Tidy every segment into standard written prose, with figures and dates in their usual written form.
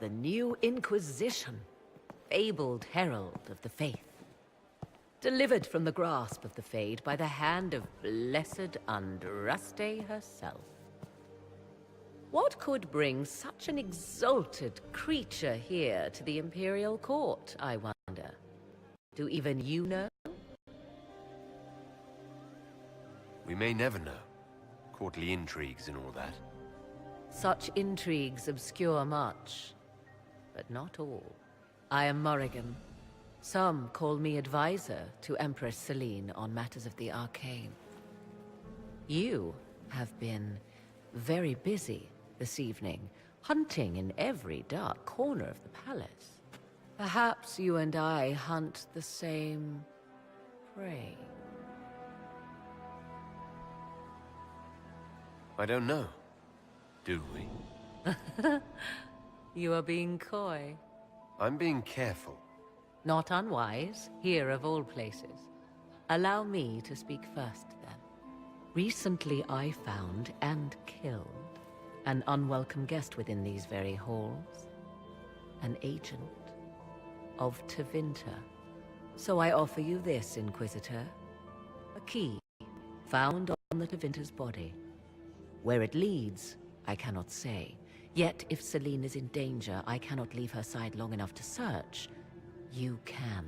The new Inquisition, fabled herald of the faith. Delivered from the grasp of the Fade by the hand of blessed Andraste herself. What could bring such an exalted creature here to the Imperial Court, I wonder? Do even you know? We may never know. Courtly intrigues and all that. Such intrigues obscure much, but not all. I am Morrigan. Some call me advisor to Empress Celine on matters of the arcane. You have been very busy this evening, hunting in every dark corner of the palace. Perhaps you and I hunt the same prey. I don't know. Do we? You are being coy. I'm being careful. Not unwise, here of all places. Allow me to speak first, then. Recently I found and killed an unwelcome guest within these very halls. An agent of Tevinter. So I offer you this, Inquisitor. A key found on the Tevinter's body. Where it leads, I cannot say. Yet if Celine is in danger, I cannot leave her side long enough to search. You can.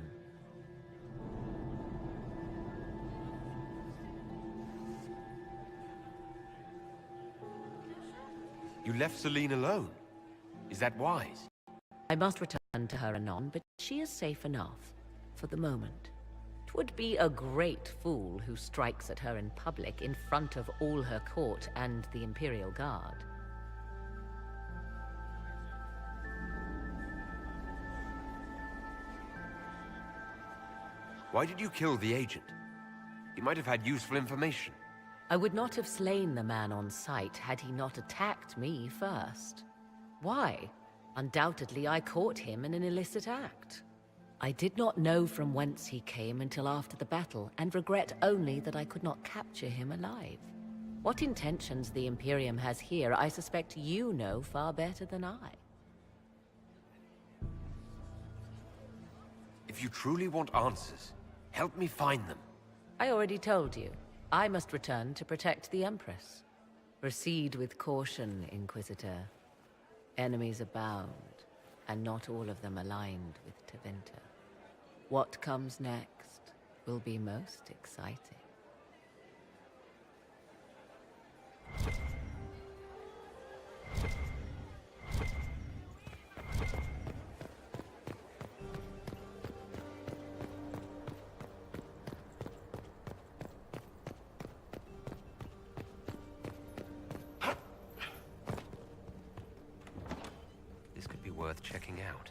You left Celine alone. Is that wise? I must return to her anon, but she is safe enough, for the moment. 'Twould be a great fool who strikes at her in public in front of all her court and the Imperial Guard. Why did you kill the agent? He might have had useful information. I would not have slain the man on sight had he not attacked me first. Why? Undoubtedly I caught him in an illicit act. I did not know from whence he came until after the battle, and regret only that I could not capture him alive. What intentions the Imperium has here, I suspect you know far better than I. If you truly want answers, help me find them. I already told you. I must return to protect the Empress. Proceed with caution, Inquisitor. Enemies abound, and not all of them aligned with Tevinter. What comes next will be most exciting. This could be worth checking out.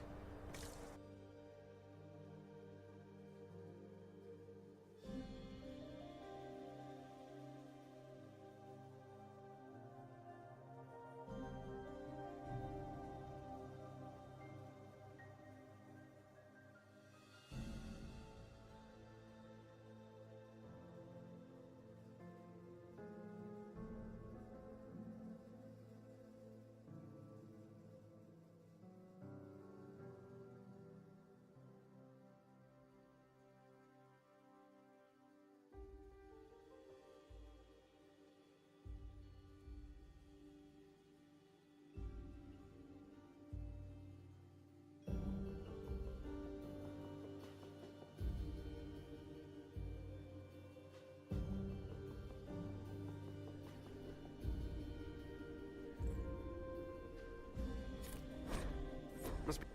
Must be.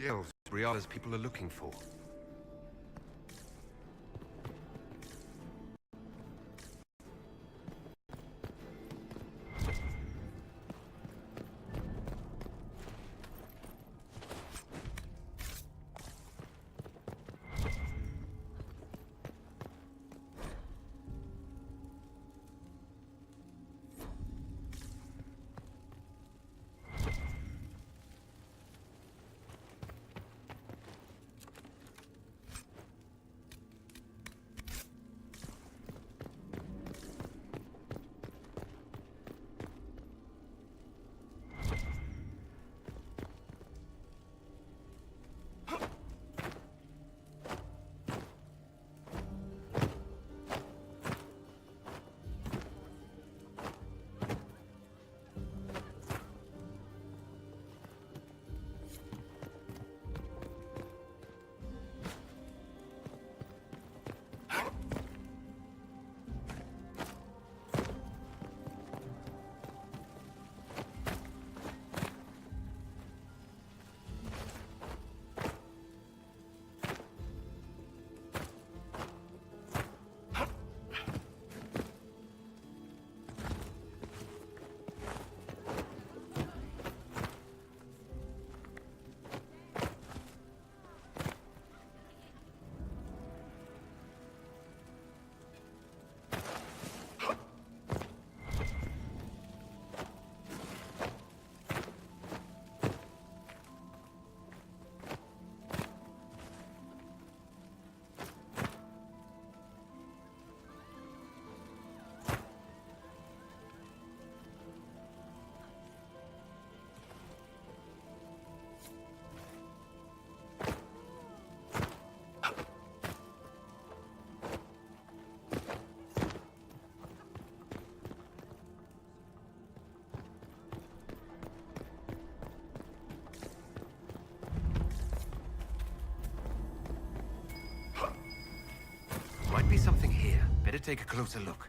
The elves, Briala's people are looking for. Might be something here. Better take a closer look.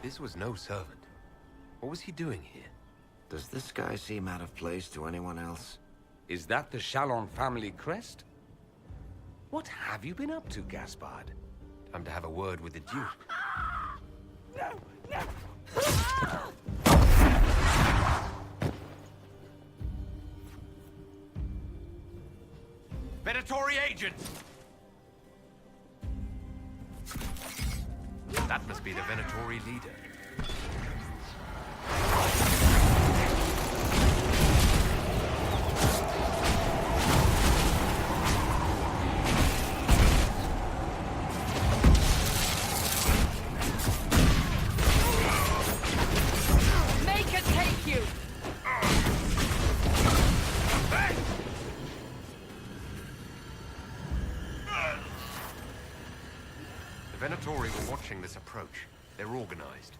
This was no servant. What was he doing here? Does this guy seem out of place to anyone else? Is that the Chalon family crest? What have you been up to, Gaspard? Time to have a word with the Duke. Venatori agents! That must be the Venatori leader. The Venatori were watching this approach. They're organized.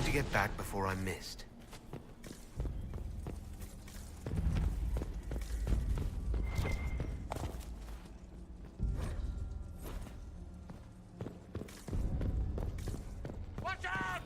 need to get back before I'm missed. Watch out!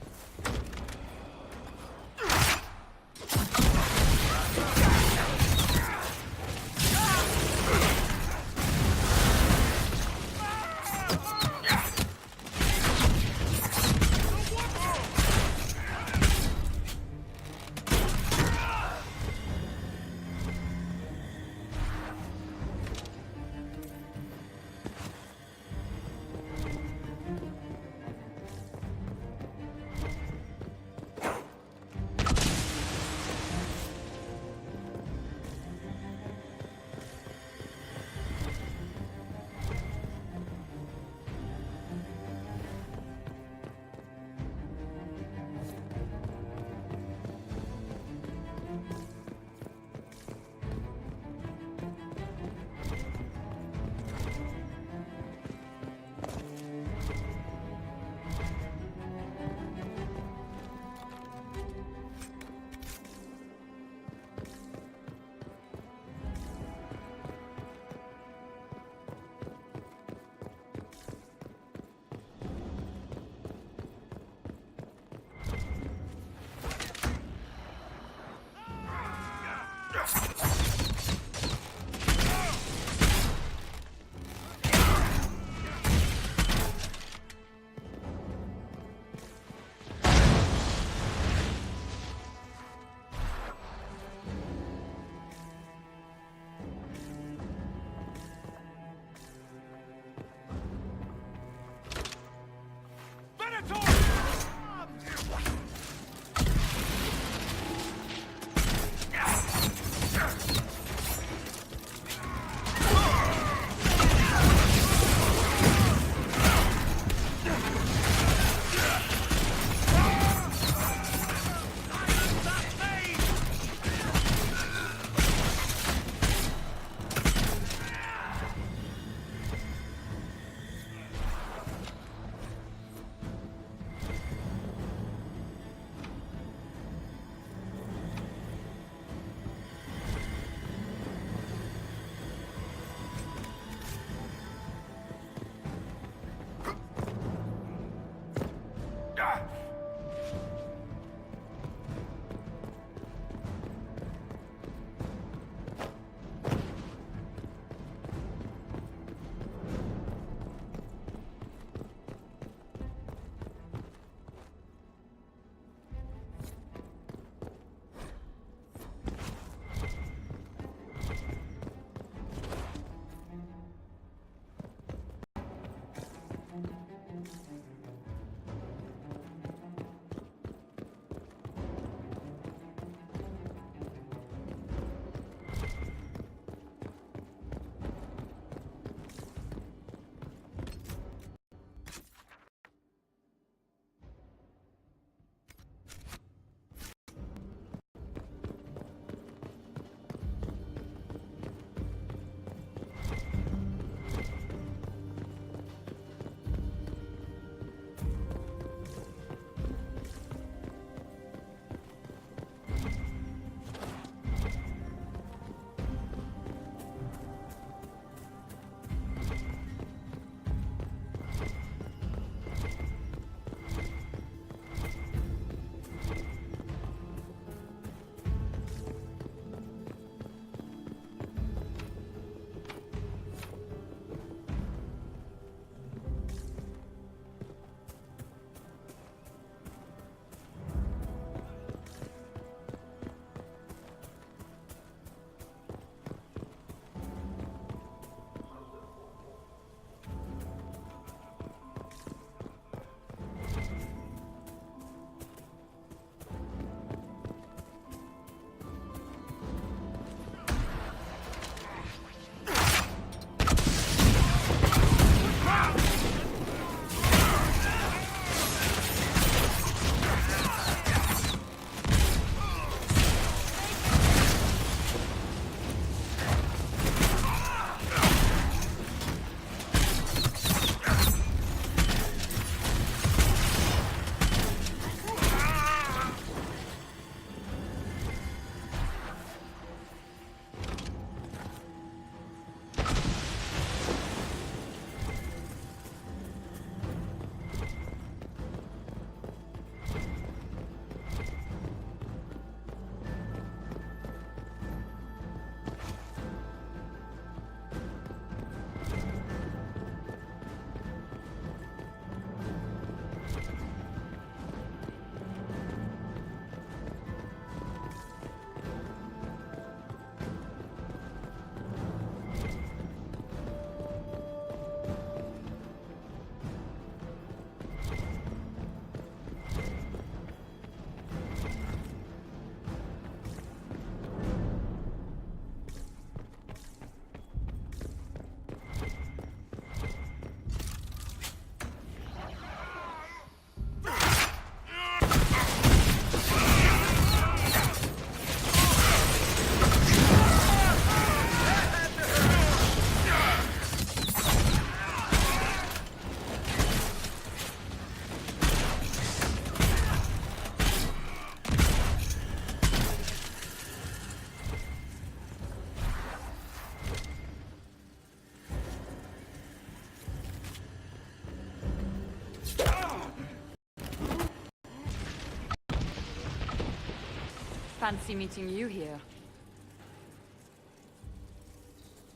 Fancy meeting you here.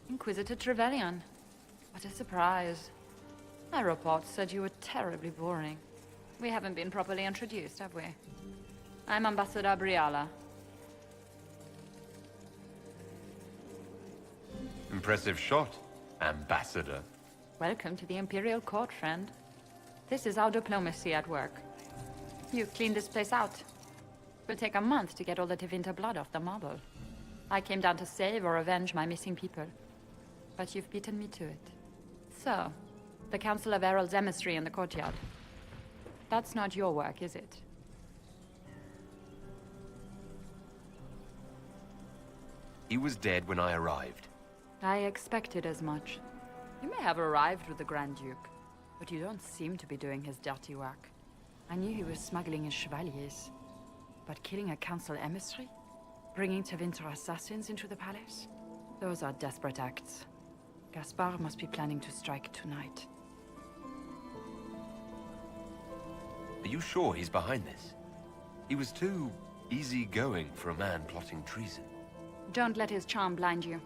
Inquisitor Trevelyan. What a surprise. My report said you were terribly boring. We haven't been properly introduced, have we? I'm Ambassador Briala. Impressive shot, Ambassador. Welcome to the Imperial Court, friend. This is our diplomacy at work. You cleaned this place out. It'll take a month to get all the Tevinter blood off the marble. I came down to save or avenge my missing people. But you've beaten me to it. So, the Council of Herald's emissary in the courtyard. That's not your work, is it? He was dead when I arrived. I expected as much. You may have arrived with the Grand Duke, but you don't seem to be doing his dirty work. I knew he was smuggling his chevaliers. But killing a council emissary? Bringing Tevinter assassins into the palace? Those are desperate acts. Gaspard must be planning to strike tonight. Are you sure he's behind this? He was too easygoing for a man plotting treason. Don't let his charm blind you.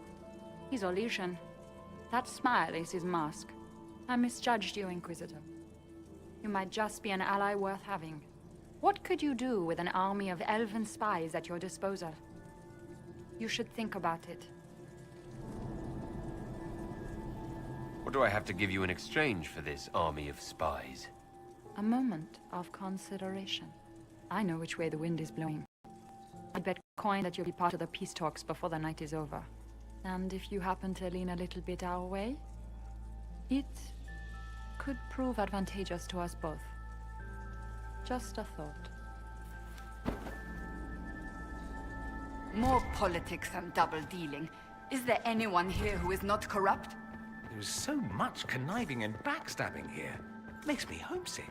He's Orlesian. That smile is his mask. I misjudged you, Inquisitor. You might just be an ally worth having. What could you do with an army of elven spies at your disposal? You should think about it. What do I have to give you in exchange for this army of spies? A moment of consideration. I know which way the wind is blowing. I'd bet coin that you'll be part of the peace talks before the night is over. And if you happen to lean a little bit our way, it could prove advantageous to us both. Just a thought. More politics and double-dealing. Is there anyone here who is not corrupt? There is so much conniving and backstabbing here. Makes me homesick.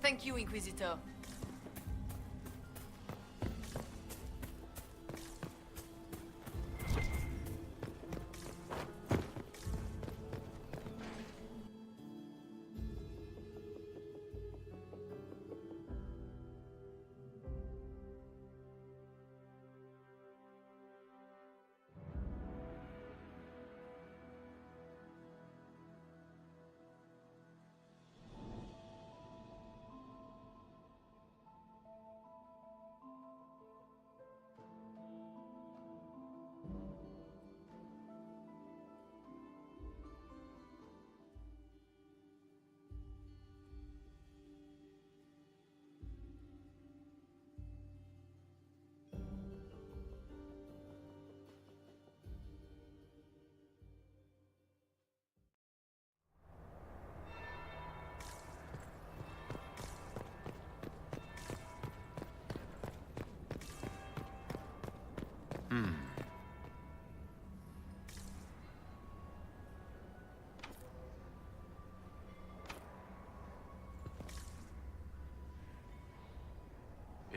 Thank you, Inquisitor.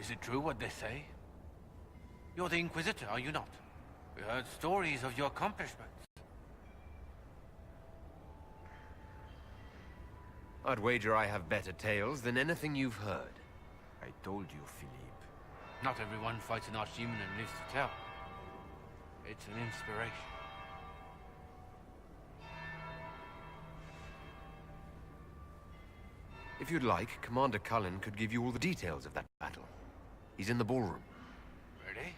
Is it true what they say? You're the Inquisitor, are you not? We heard stories of your accomplishments. I'd wager I have better tales than anything you've heard. I told you, Philippe. Not everyone fights an archdemon and lives to tell. It's an inspiration. If you'd like, Commander Cullen could give you all the details of that battle. He's in the ballroom. Really?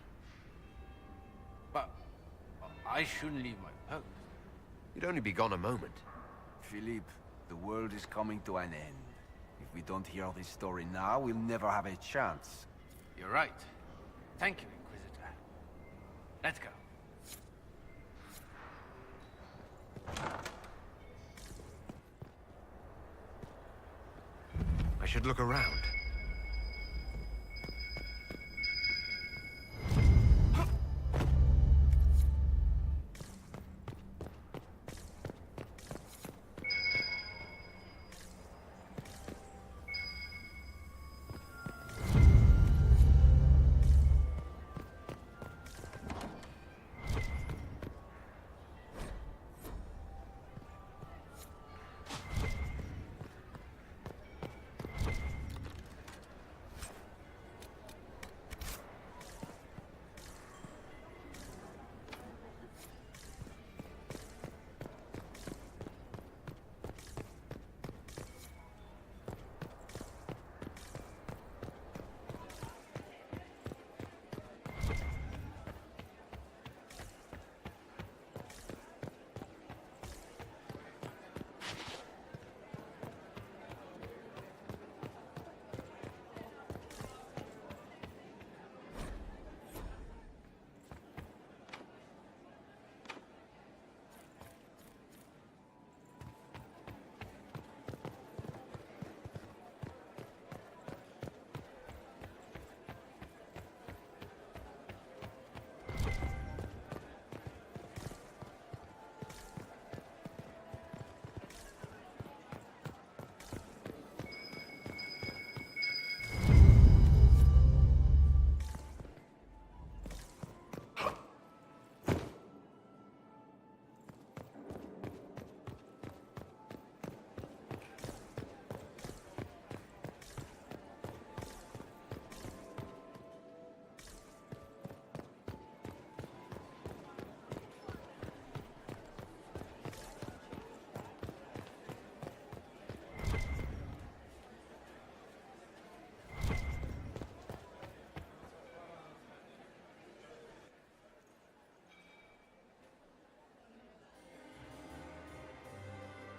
But I shouldn't leave my post. You'd only be gone a moment. Philippe, the world is coming to an end. If we don't hear this story now, we'll never have a chance. You're right. Thank you, Inquisitor. Let's go. I should look around.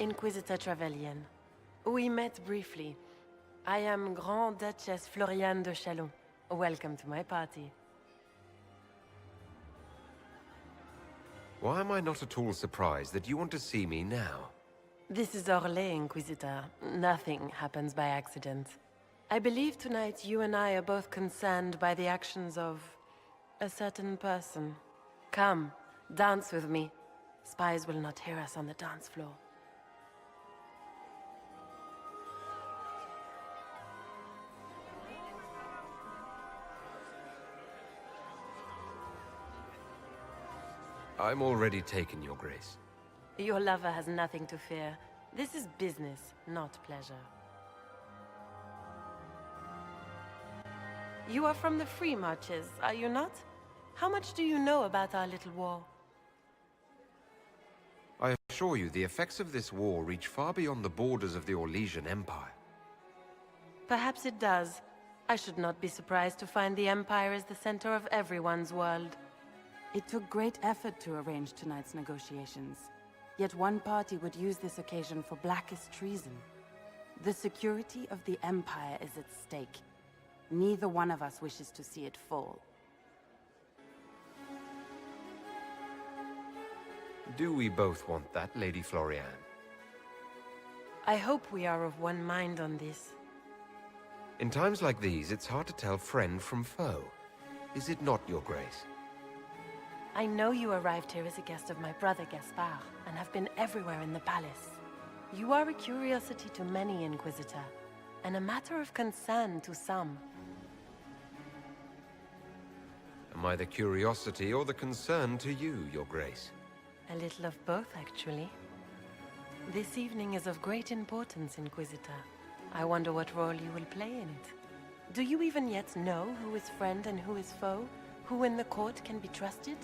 Inquisitor Trevelyan. We met briefly. I am Grand Duchess Floriane de Chalon. Welcome to my party. Why am I not at all surprised that you want to see me now? This is Orlais, Inquisitor. Nothing happens by accident. I believe tonight you and I are both concerned by the actions of a certain person. Come, dance with me. Spies will not hear us on the dance floor. I'm already taken, Your Grace. Your lover has nothing to fear. This is business, not pleasure. You are from the Free Marches, are you not? How much do you know about our little war? I assure you, the effects of this war reach far beyond the borders of the Orlesian Empire. Perhaps it does. I should not be surprised to find the Empire is the center of everyone's world. It took great effort to arrange tonight's negotiations. Yet one party would use this occasion for blackest treason. The security of the Empire is at stake. Neither one of us wishes to see it fall. Do we both want that, Lady Floriane? I hope we are of one mind on this. In times like these, it's hard to tell friend from foe. Is it not, Your Grace? I know you arrived here as a guest of my brother Gaspard, and have been everywhere in the palace. You are a curiosity to many, Inquisitor, and a matter of concern to some. Am I the curiosity or the concern to you, Your Grace? A little of both, actually. This evening is of great importance, Inquisitor. I wonder what role you will play in it. Do you even yet know who is friend and who is foe? Who in the court can be trusted?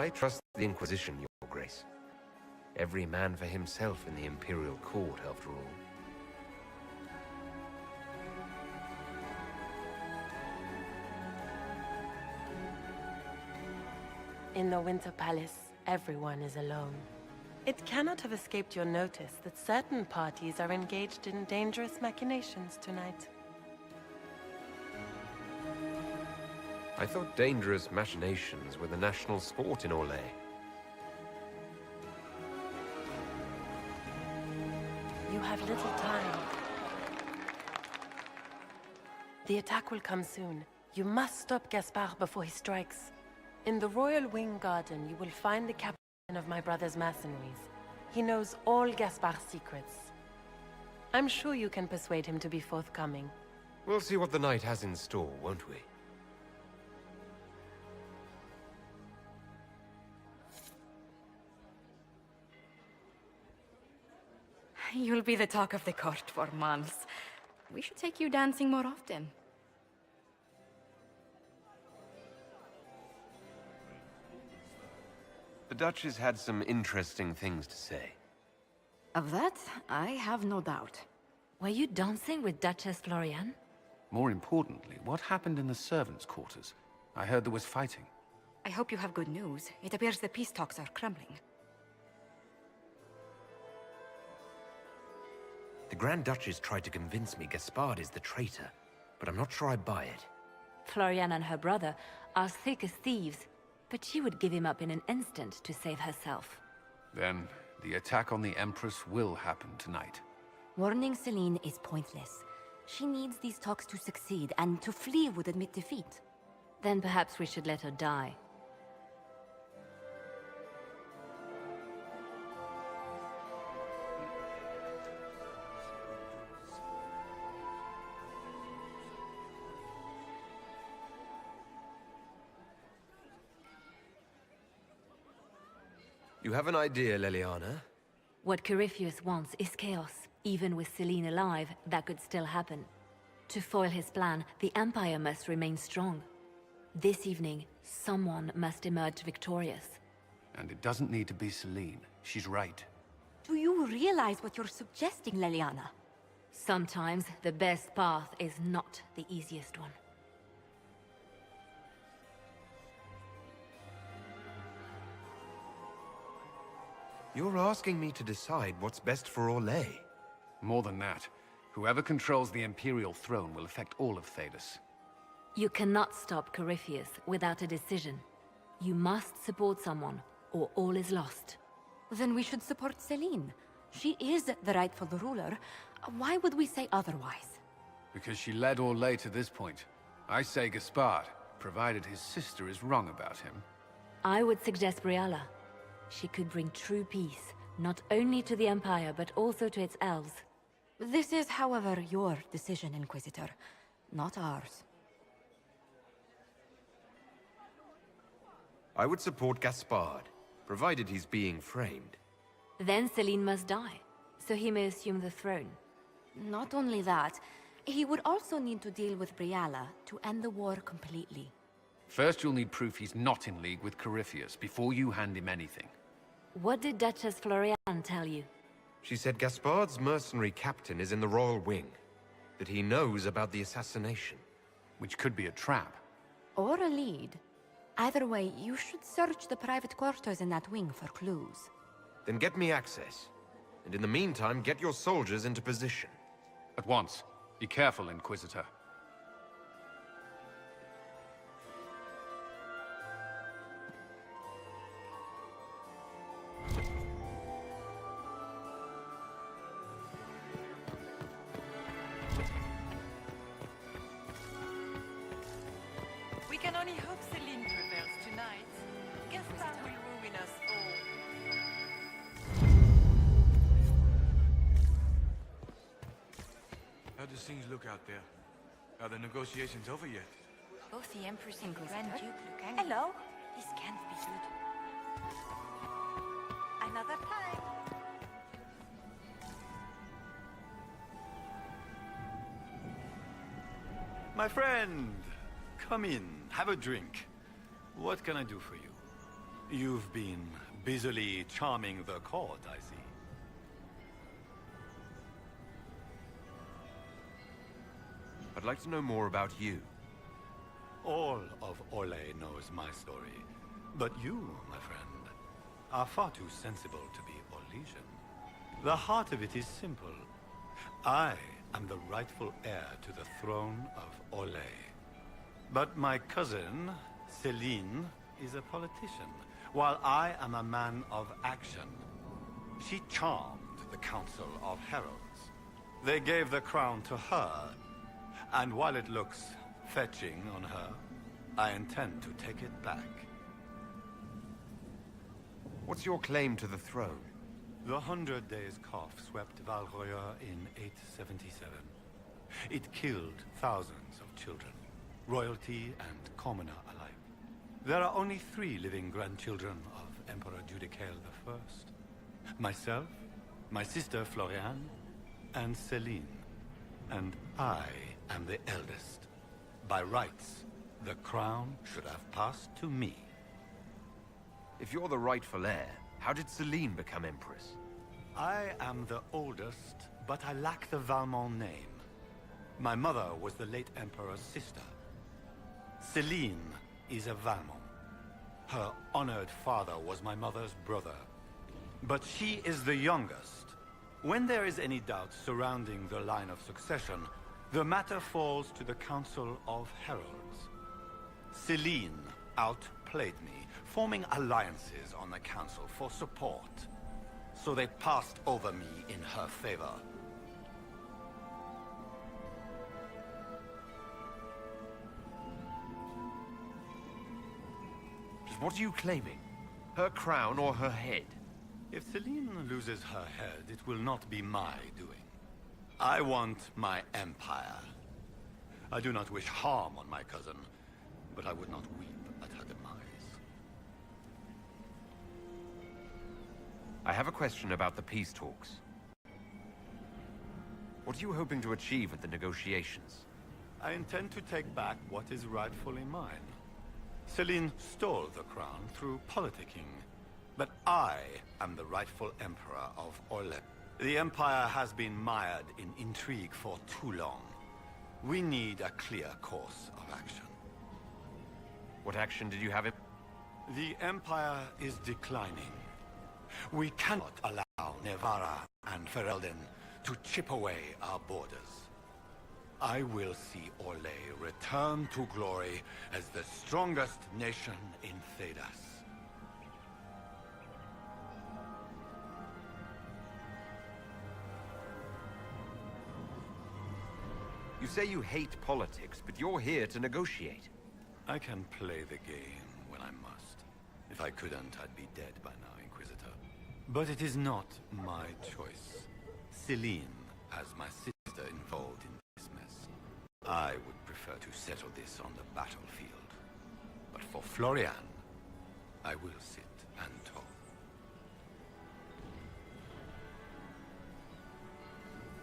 I trust the Inquisition, Your Grace. Every man for himself in the Imperial Court, after all. In the Winter Palace, everyone is alone. It cannot have escaped your notice that certain parties are engaged in dangerous machinations tonight. I thought dangerous machinations were the national sport in Orlais. You have little time. The attack will come soon. You must stop Gaspard before he strikes. In the Royal Wing Garden, you will find the captain of my brother's mercenaries. He knows all Gaspard's secrets. I'm sure you can persuade him to be forthcoming. We'll see what the night has in store, won't we? You'll be the talk of the court for months. We should take you dancing more often. The Duchess had some interesting things to say. Of that, I have no doubt. Were you dancing with Duchess Florian? More importantly, what happened in the servants' quarters? I heard there was fighting. I hope you have good news. It appears the peace talks are crumbling. The Grand Duchess tried to convince me Gaspard is the traitor, but I'm not sure I buy it. Florian and her brother are thick as thieves, but she would give him up in an instant to save herself. Then, the attack on the Empress will happen tonight. Warning Celine is pointless. She needs these talks to succeed, and to flee would admit defeat. Then perhaps we should let her die. You have an idea, Leliana? What Corypheus wants is chaos. Even with Celine alive, that could still happen. To foil his plan, the Empire must remain strong. This evening, someone must emerge victorious. And it doesn't need to be Celine. She's right. Do you realize what you're suggesting, Leliana? Sometimes the best path is not the easiest one. You're asking me to decide what's best for Orlais. More than that, whoever controls the Imperial throne will affect all of Thedas. You cannot stop Corypheus without a decision. You must support someone, or all is lost. Then we should support Celine. She is the rightful ruler. Why would we say otherwise? Because she led Orlais to this point. I say Gaspard, provided his sister is wrong about him. I would suggest Briala. She could bring true peace, not only to the Empire, but also to its elves. This is, however, your decision, Inquisitor, not ours. I would support Gaspard, provided he's being framed. Then Celine must die, so he may assume the throne. Not only that, he would also need to deal with Briala to end the war completely. First, you'll need proof he's not in league with Corypheus before you hand him anything. What did Duchess Florian tell you? She said Gaspard's mercenary captain is in the Royal Wing, that he knows about the assassination. Which could be a trap. Or a lead. Either way, you should search the private quarters in that wing for clues. Then get me access. And in the meantime, get your soldiers into position. At once. Be careful, Inquisitor. We can only hope Celine prevails tonight. Gaspard will ruin us all. things look out there? Are the negotiations over yet? Both the Empress and Grand Duke look angry. Hello? This can't be good. Another time. My friend, come in, have a drink. What can I do for you? You've been busily charming the court, I see. I'd like to know more about you. All of Orlais knows my story. But you, my friend, are far too sensible to be Orlesian. The heart of it is simple. I am the rightful heir to the throne of Orlais. But my cousin, Celine, is a politician, while I am a man of action. She charmed the Council of Heralds. They gave the crown to her, and while it looks fetching on her, I intend to take it back. What's your claim to the throne? The 100 Days Cough swept Valroya in 877. It killed thousands of children, royalty and commoner alike. There are only 3 living grandchildren of Emperor Judicael I. Myself, my sister Floriane, and Celine. And I am the eldest. By rights, the crown should have passed to me. If you're the rightful heir, how did Celine become Empress? I am the oldest, but I lack the Valmont name. My mother was the late Emperor's sister. Celine is a Valmont. Her honored father was my mother's brother. But she is the youngest. When there is any doubt surrounding the line of succession, the matter falls to the Council of Heralds. Celine outplayed me, forming alliances on the Council for support. So they passed over me in her favor. What are you claiming? Her crown or her head? If Celine loses her head, it will not be my doing. I want my empire. I do not wish harm on my cousin, but I would not weep at her demise. I have a question about the peace talks. What are you hoping to achieve at the negotiations? I intend to take back what is rightfully mine. Celine stole the crown through politicking, but I am the rightful emperor of Orlais. The Empire has been mired in intrigue for too long. We need a clear course of action. What action did you have in? The Empire is declining. We cannot allow Nevarra and Ferelden to chip away our borders. I will see Orlais return to glory as the strongest nation in Thedas. You say you hate politics, but you're here to negotiate. I can play the game when I must. If I couldn't, I'd be dead by now, Inquisitor. But it is not my choice. Celine has my sister involved in this mess. I would prefer to settle this on the battlefield. But for Floriane, I will sit and talk.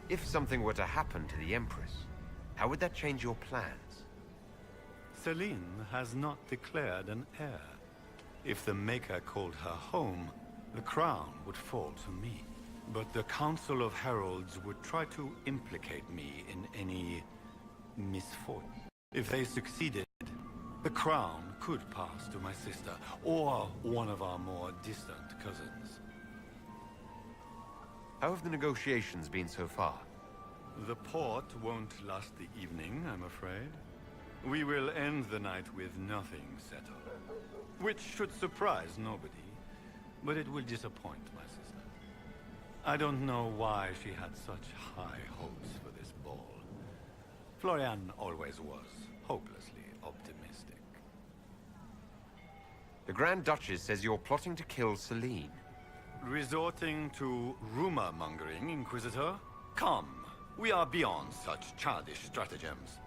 If something were to happen to the Empress, how would that change your plans? Celine has not declared an heir. If the Maker called her home, the crown would fall to me. But the Council of Heralds would try to implicate me in any misfortune. If they succeeded, the crown could pass to my sister, or one of our more distant cousins. How have the negotiations been so far? The port won't last the evening, I'm afraid. We will end the night with nothing settled. Which should surprise nobody, but it will disappoint my sister. I don't know why she had such high hopes for this ball. Floriane always was hopelessly optimistic. The Grand Duchess says you're plotting to kill Celine. Resorting to rumor-mongering, Inquisitor? Come, We are beyond such childish stratagems.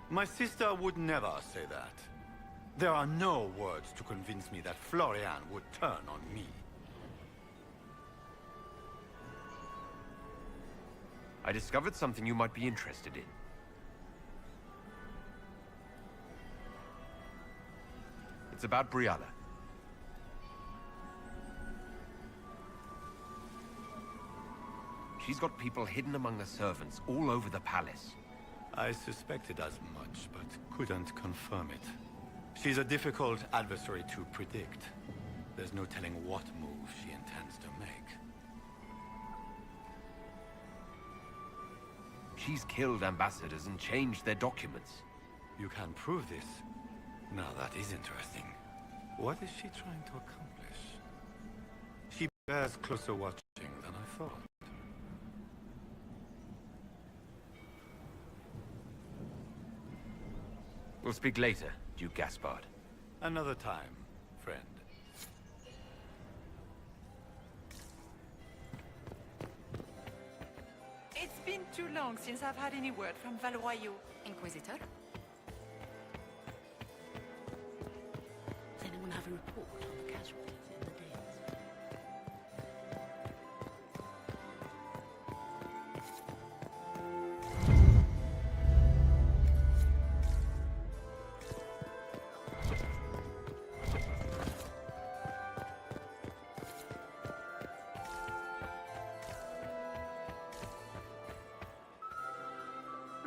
My sister would never say that. There are no words to convince me that Florian would turn on me. I discovered something you might be interested in. It's about Briala. She's got people hidden among the servants all over the palace. I suspected as much, but couldn't confirm it. She's a difficult adversary to predict. There's no telling what move she intends to make. She's killed ambassadors and changed their documents. You can prove this? Now that is interesting. What is she trying to accomplish? She bears closer watching than I thought. We'll speak later, Duke Gaspard. Another time, friend. It's been too long since I've had any word from Valois. Inquisitor? Does anyone have a report on the casualties in the Dales?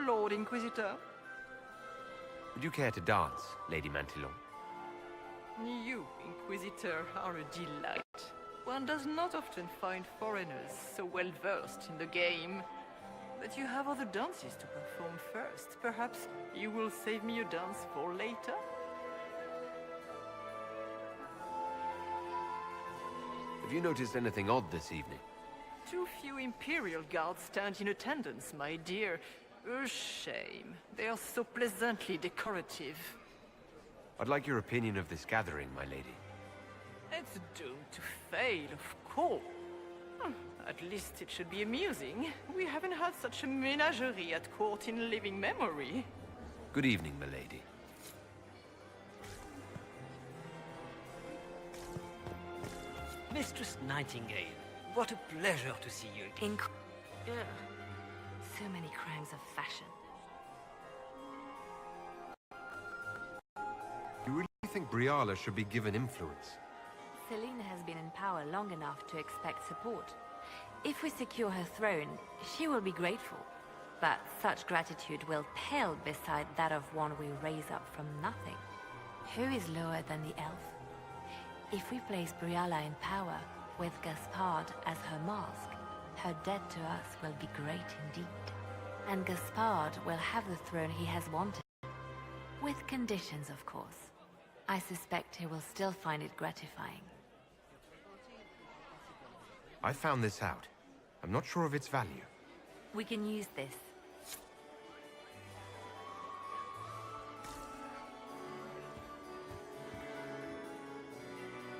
Lord Inquisitor. Would you care to dance, Lady Mantillon? You, Inquisitor, are a delight. One does not often find foreigners so well versed in the game. But you have other dances to perform first. Perhaps you will save me a dance for later? Have you noticed anything odd this evening? Too few Imperial guards stand in attendance, my dear. A shame. They are so pleasantly decorative. I'd like your opinion of this gathering, my lady. It's doomed to fail, of course. At least it should be amusing. We haven't had such a menagerie at court in living memory. Good evening, my lady. Mistress Nightingale, what a pleasure to see you again. So many crimes of fashion. You really think Briala should be given influence? Selena has been in power long enough to expect support. If we secure her throne, she will be grateful. But such gratitude will pale beside that of one we raise up from nothing. Who is lower than the elf? If we place Briala in power, with Gaspard as her mask, her debt to us will be great indeed. And Gaspard will have the throne he has wanted. With conditions, of course. I suspect he will still find it gratifying. I found this out. I'm not sure of its value. We can use this.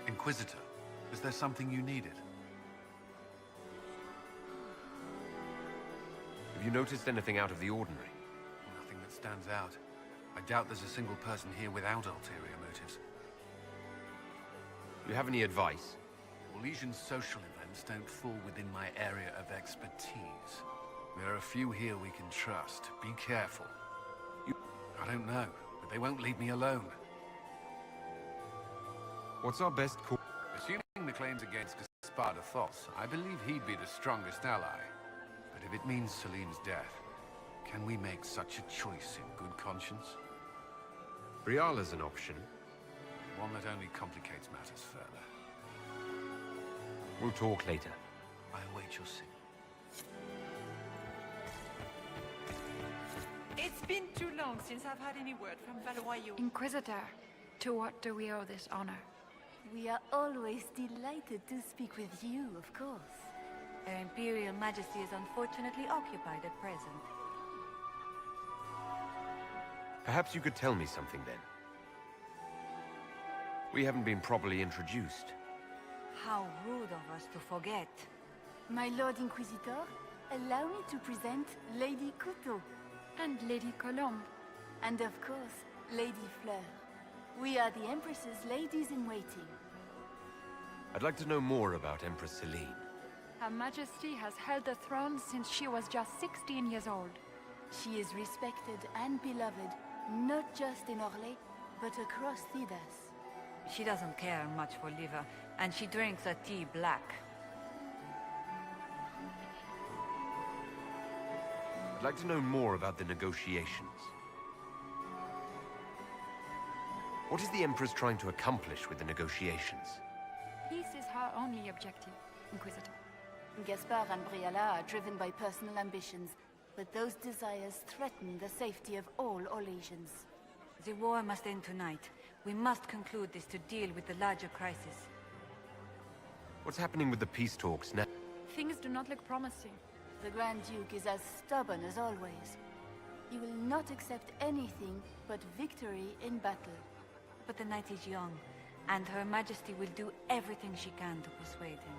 Inquisitor, is there something you needed? Have you noticed anything out of the ordinary? Nothing that stands out. I doubt there's a single person here without ulterior motives. Do you have any advice? Orlesian social events don't fall within my area of expertise. There are a few here we can trust. Be careful. I don't know, but they won't leave me alone. What's our best course? Assuming the claims against Gaspard are false, I believe he'd be the strongest ally. But if it means Celine's death, can we make such a choice in good conscience? Briala's an option. One that only complicates matters further. We'll talk later. I await your signal. It's been too long since I've had any word from Valois. Inquisitor, to what do we owe this honor? We are always delighted to speak with you, of course. Her Imperial Majesty is unfortunately occupied at present. Perhaps you could tell me something then. We haven't been properly introduced. How rude of us to forget. My Lord Inquisitor, Allow me to present Lady Couteau. And Lady Colombe. And of course, Lady Fleur. We are the Empress's ladies-in-waiting. I'd like to know more about Empress Celine. Her Majesty has held the throne since she was just 16 years old. She is respected and beloved, not just in Orlais, but across Thedas. She doesn't care much for liver, and she drinks her tea black. I'd like to know more about the negotiations. What is the Empress trying to accomplish with the negotiations? Peace is her only objective, Inquisitor. Gaspard and Briala are driven by personal ambitions, but those desires threaten the safety of all Orlesians. The war must end tonight. We must conclude this to deal with the larger crisis. What's happening with the peace talks now? Things do not look promising. The Grand Duke is as stubborn as always. He will not accept anything but victory in battle. But the knight is young, and Her Majesty will do everything she can to persuade him.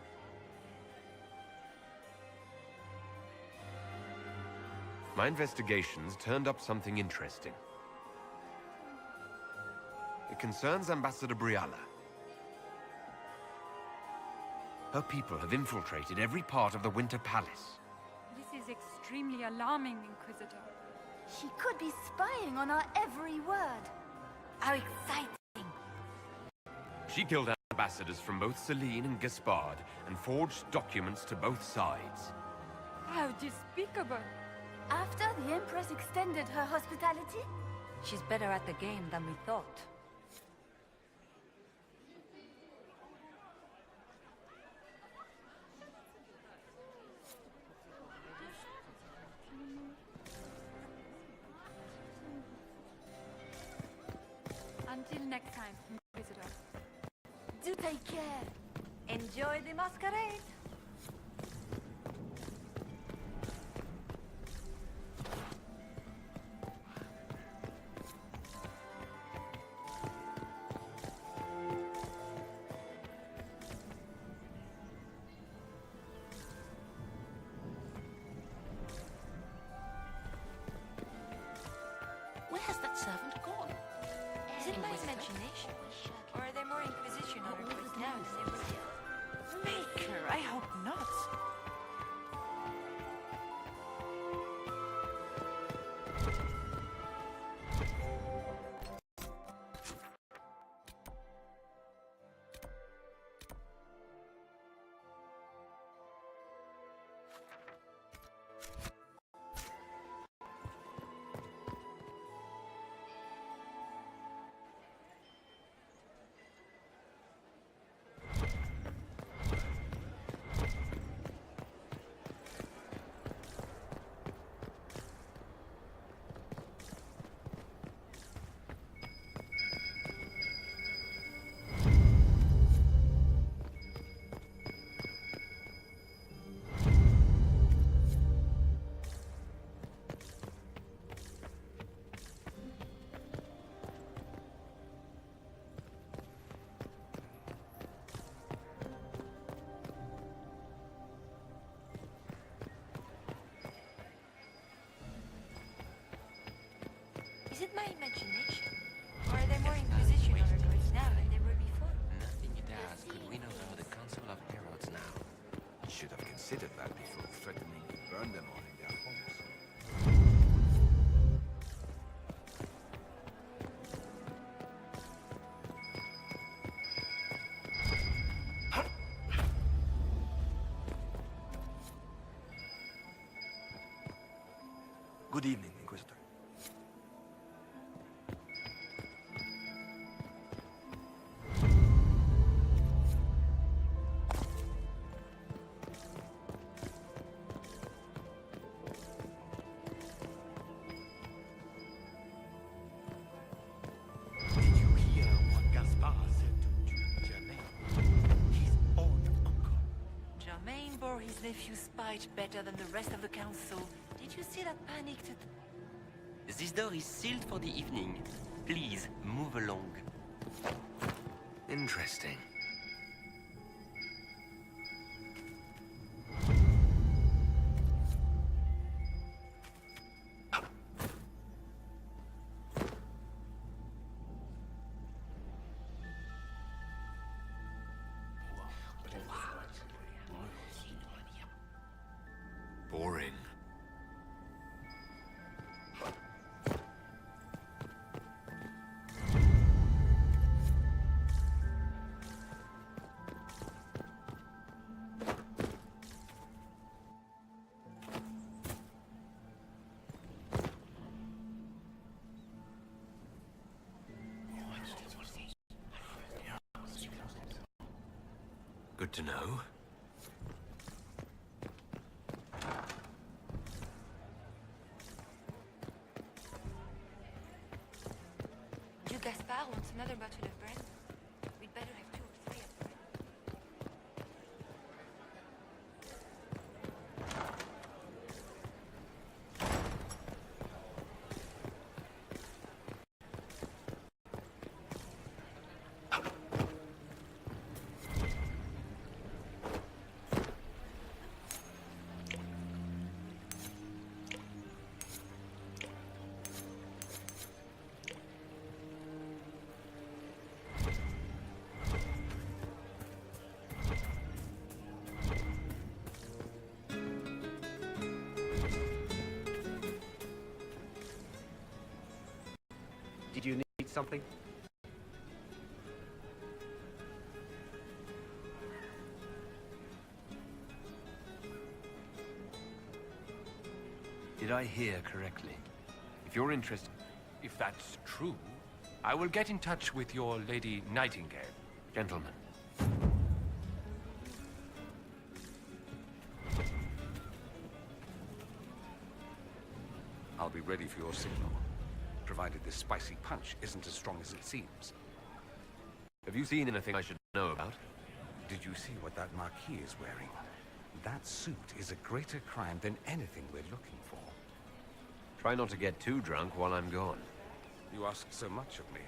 My investigations turned up something interesting. It concerns Ambassador Briala. Her people have infiltrated every part of the Winter Palace. This is extremely alarming, Inquisitor. She could be spying on our every word. How exciting! She killed ambassadors from both Celine and Gaspard and forged documents to both sides. How despicable! After the Empress extended her hospitality? She's better at the game than we thought. Until next time, Inquisitor. Do take care. Enjoy the masquerade! Where has that servant gone? Is it my imagination? Or are there more Inquisition oracles now than there were here? Maker, I hope not. Is it my imagination? Or are there more Inquisition oracles now than there were before? Nothing it has could win over the Council of Heralds now. You should have considered that before threatening to burn them all in their homes. Good evening, Inquisitor. Did you hear what Gaspard said to Duke Germain? His own uncle. Germain bore his nephew's spite better than the rest of the council. Did you see that panicked... This door is sealed for the evening. Please, move along. Interesting. boring. Good to know. Do Gaspard wants another bottle of bread? We'd better have 2 or 3 of them. Did you need something? Did I hear correctly? If you're interested... If that's true, I will get in touch with your Lady Nightingale. Gentlemen. I'll be ready for your signal, provided this spicy punch isn't as strong as it seems. Have you seen anything I should know about? Did you see what that Marquis is wearing? That suit is a greater crime than anything we're looking for. Try not to get too drunk while I'm gone. You ask so much of me.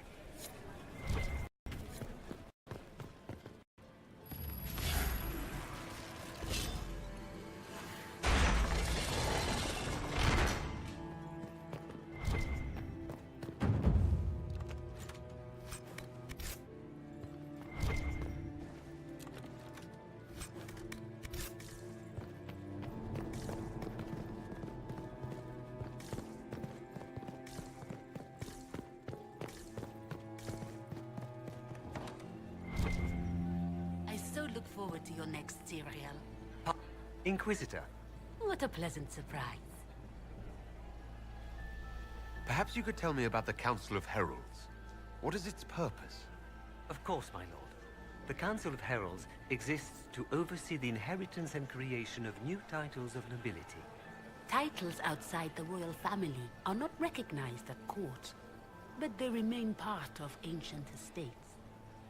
Look forward to your next serial. Inquisitor. What a pleasant surprise. Perhaps you could tell me about the Council of Heralds. What is its purpose? Of course, my lord. The Council of Heralds exists to oversee the inheritance and creation of new titles of nobility. Titles outside the royal family are not recognized at court, but they remain part of ancient estates.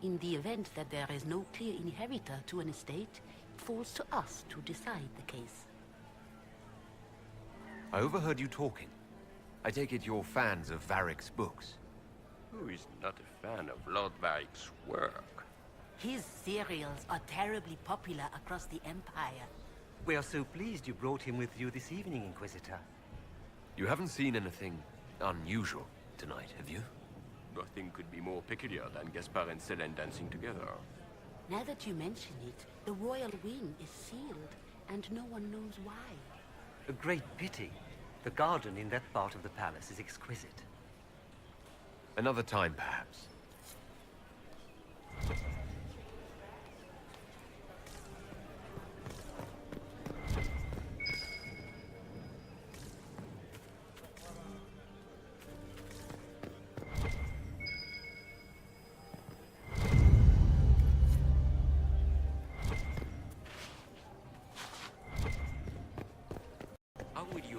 In the event that there is no clear inheritor to an estate, it falls to us to decide the case. I overheard you talking. I take it you're fans of Varric's books. Who is not a fan of Lord Varric's work? His serials are terribly popular across the Empire. We are so pleased you brought him with you this evening, Inquisitor. You haven't seen anything unusual tonight, have you? Nothing could be more peculiar than Gaspard and Selene dancing together. Now that you mention it, the royal wing is sealed, and no one knows why. A great pity. The garden in that part of the palace is exquisite. Another time, perhaps.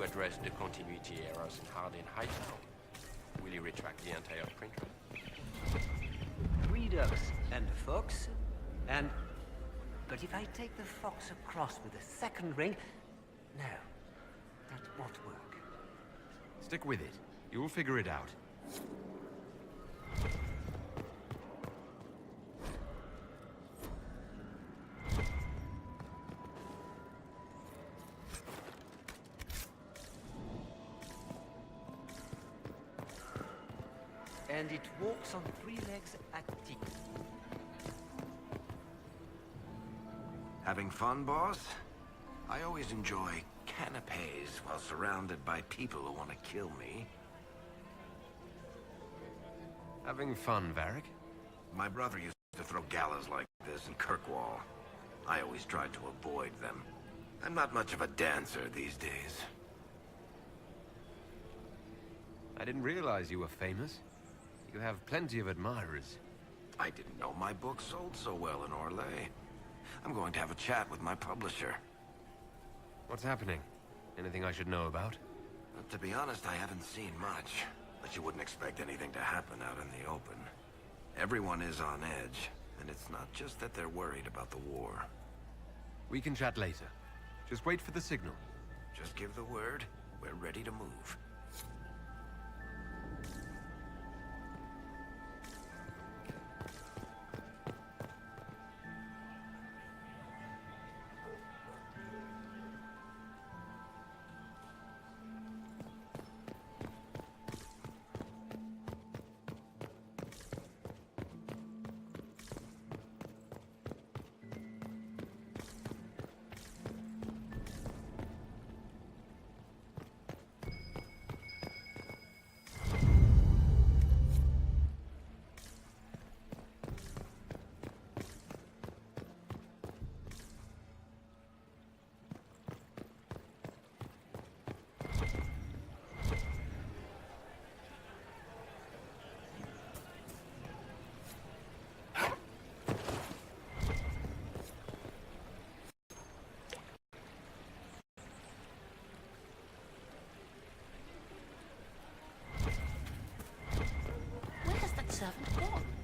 Address the continuity errors in Hardin Hightown. Will you retract the entire print run? 3 ducks and a fox, and... But if I take the fox across with a second ring... No, that won't work. Stick with it. You'll figure it out. And it walks on 3 legs at T. Having fun, boss? I always enjoy canapes while surrounded by people who want to kill me. Having fun, Varric? My brother used to throw galas like this in Kirkwall. I always tried to avoid them. I'm not much of a dancer these days. I didn't realize you were famous. You have plenty of admirers. I didn't know my book sold so well in Orlais. I'm going to have a chat with my publisher. What's happening? Anything I should know about? To be honest, I haven't seen much. But you wouldn't expect anything to happen out in the open. Everyone is on edge, and it's not just that they're worried about the war. We can chat later. Just wait for the signal. Just give the word. We're ready to move. Where has that servant gone?